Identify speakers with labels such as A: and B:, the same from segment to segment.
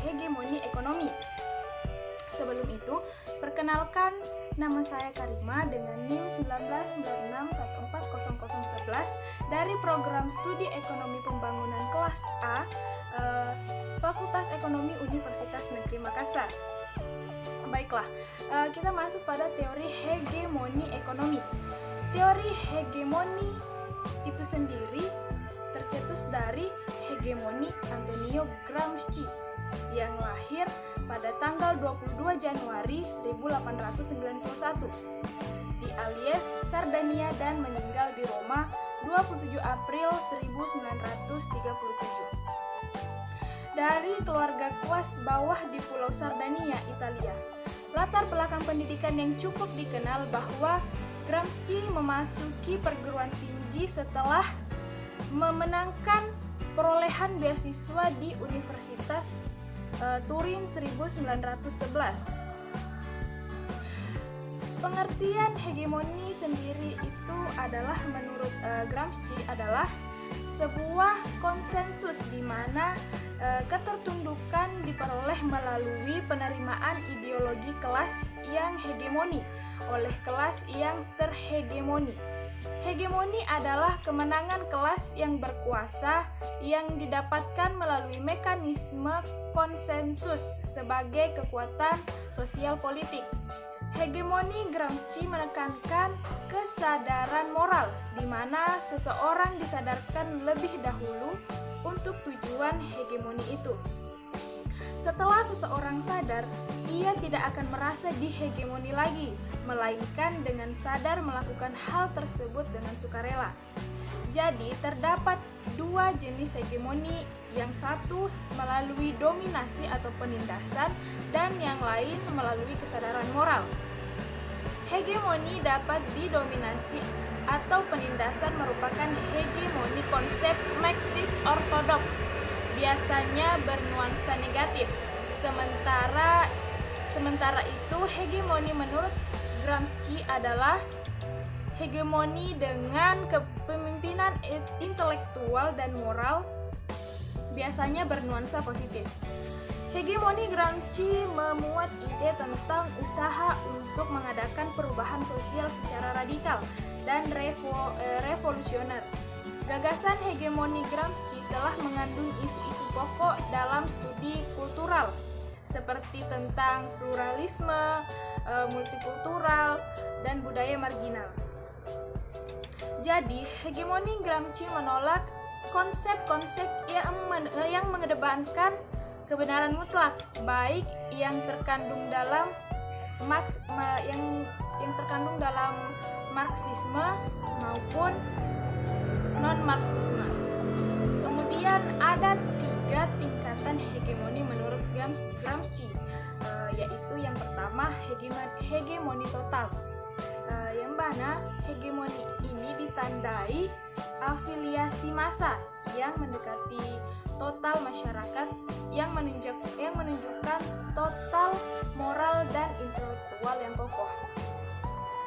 A: hegemoni ekonomi. Sebelum itu, perkenalkan, nama saya Karima dengan NIM 1996140011 dari program Studi Ekonomi Pembangunan kelas A, Fakultas Ekonomi Universitas Negeri Makassar. Baiklah, kita masuk pada teori hegemoni ekonomi. Teori hegemoni itu sendiri tercetus dari hegemoni Antonio Gramsci yang lahir pada tanggal 22 Januari 1891 di Alies, Sardinia dan meninggal di Roma 27 April 1937. Dari keluarga kelas bawah di Pulau Sardinia, Italia. Latar belakang pendidikan yang cukup dikenal bahwa Gramsci memasuki perguruan tinggi setelah memenangkan perolehan beasiswa di Universitas Turin 1911. Pengertian hegemoni sendiri itu adalah menurut Gramsci adalah sebuah konsensus di mana ketertundukan diperoleh melalui penerimaan ideologi kelas yang hegemoni oleh kelas yang terhegemoni. Hegemoni adalah kemenangan kelas yang berkuasa yang didapatkan melalui mekanisme konsensus sebagai kekuatan sosial politik. Hegemoni Gramsci menekankan kesadaran moral, di mana seseorang disadarkan lebih dahulu untuk tujuan hegemoni itu. Setelah seseorang sadar, ia tidak akan merasa dihegemoni lagi, melainkan dengan sadar melakukan hal tersebut dengan sukarela. Jadi, terdapat dua jenis hegemoni, yang satu melalui dominasi atau penindasan, dan yang lain melalui kesadaran moral. Hegemoni dapat didominasi atau penindasan merupakan hegemoni konsep Marxis ortodoks, biasanya bernuansa negatif. Sementara itu, hegemoni menurut Gramsci adalah hegemoni dengan kepemimpinan intelektual dan moral, biasanya bernuansa positif. Hegemoni Gramsci memuat ide tentang usaha untuk mengadakan perubahan sosial secara radikal dan revolusioner. Gagasan hegemoni Gramsci telah mengandung isu-isu pokok dalam studi kultural, seperti tentang pluralisme, multikultural, dan budaya marginal. Jadi, hegemoni Gramsci menolak konsep-konsep yang mengedepankan kebenaran mutlak, baik yang terkandung dalam Marxisme maupun non-Marxisme. Kemudian ada tiga tingkatan hegemoni menurut Gramsci, yaitu yang pertama hegemoni total, yang mana hegemoni ini ditandai afiliasi massa yang mendekati total masyarakat yang menunjukkan total moral dan intelektual yang kokoh.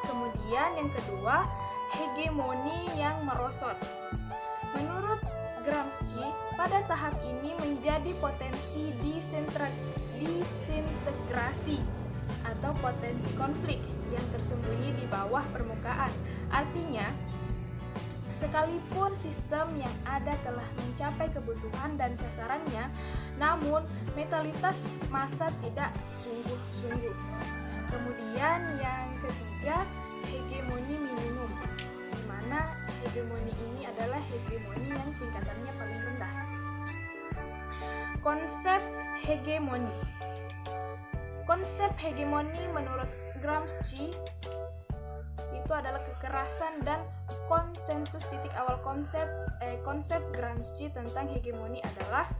A: Kemudian yang kedua, hegemoni yang merosot. Menurut Gramsci, pada tahap ini menjadi potensi disintegrasi atau potensi konflik yang tersembunyi di bawah permukaan. Artinya, sekalipun sistem yang ada telah mencapai kebutuhan dan sasarannya, namun mentalitas massa tidak sungguh-sungguh. Kemudian yang ketiga, hegemoni minimum, di mana hegemoni ini adalah hegemoni yang tingkatannya paling rendah. Konsep hegemoni. Konsep hegemoni menurut Gramsci itu adalah kekerasan dan konsensus. Titik awal konsep Gramsci tentang hegemoni adalah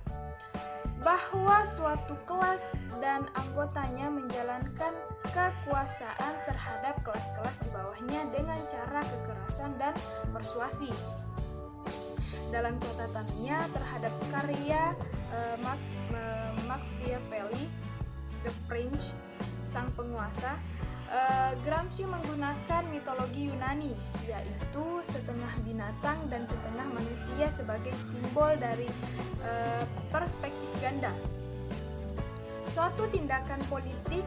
A: bahwa suatu kelas dan anggotanya menjalankan kekuasaan terhadap kelas-kelas di bawahnya dengan cara kekerasan dan persuasi. Dalam catatannya terhadap karya Machiavelli, The Prince, Sang Penguasa, Gramsci menggunakan mitologi Yunani, yaitu setengah binatang dan setengah manusia sebagai simbol dari perspektif ganda. suatu tindakan politik,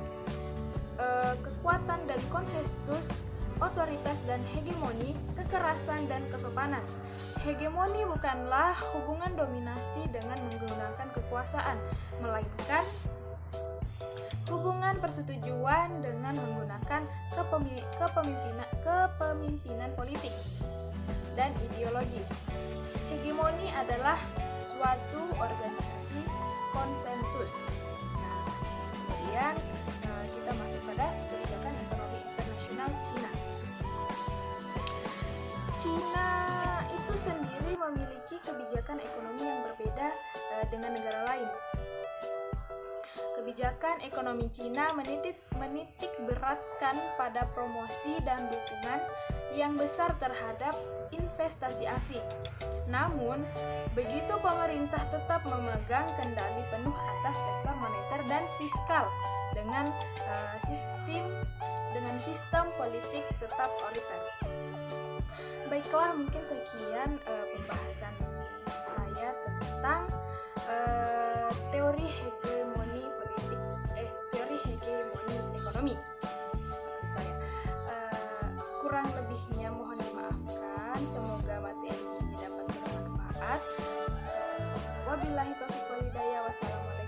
A: kekuatan dan konsensus, otoritas dan hegemoni, kekerasan dan kesopanan. Hegemoni bukanlah hubungan dominasi dengan menggunakan kekuasaan, melainkan hubungan persetujuan dengan menggunakan kepemimpinan politik dan ideologis. Hegemoni adalah suatu organisasi konsensus. Nah, kemudian kita masuk pada kebijakan ekonomi internasional Cina. Cina itu sendiri memiliki kebijakan ekonomi yang berbeda dengan negara lain. Kebijakan ekonomi Cina menitik beratkan pada promosi dan dukungan yang besar terhadap investasi asing. Namun, begitu pemerintah tetap memegang kendali penuh atas sektor moneter dan fiskal dengan sistem politik tetap otoriter. Baiklah, mungkin sekian pembahasan saya tentang teori hegemoni politik, teori hegemoni ekonomi. Maksud saya, kurang lebihnya mohon dimaafkan. Semoga materi ini dapat bermanfaat. Wabillahi taufiq wal hidayah. Wassalamualaikum.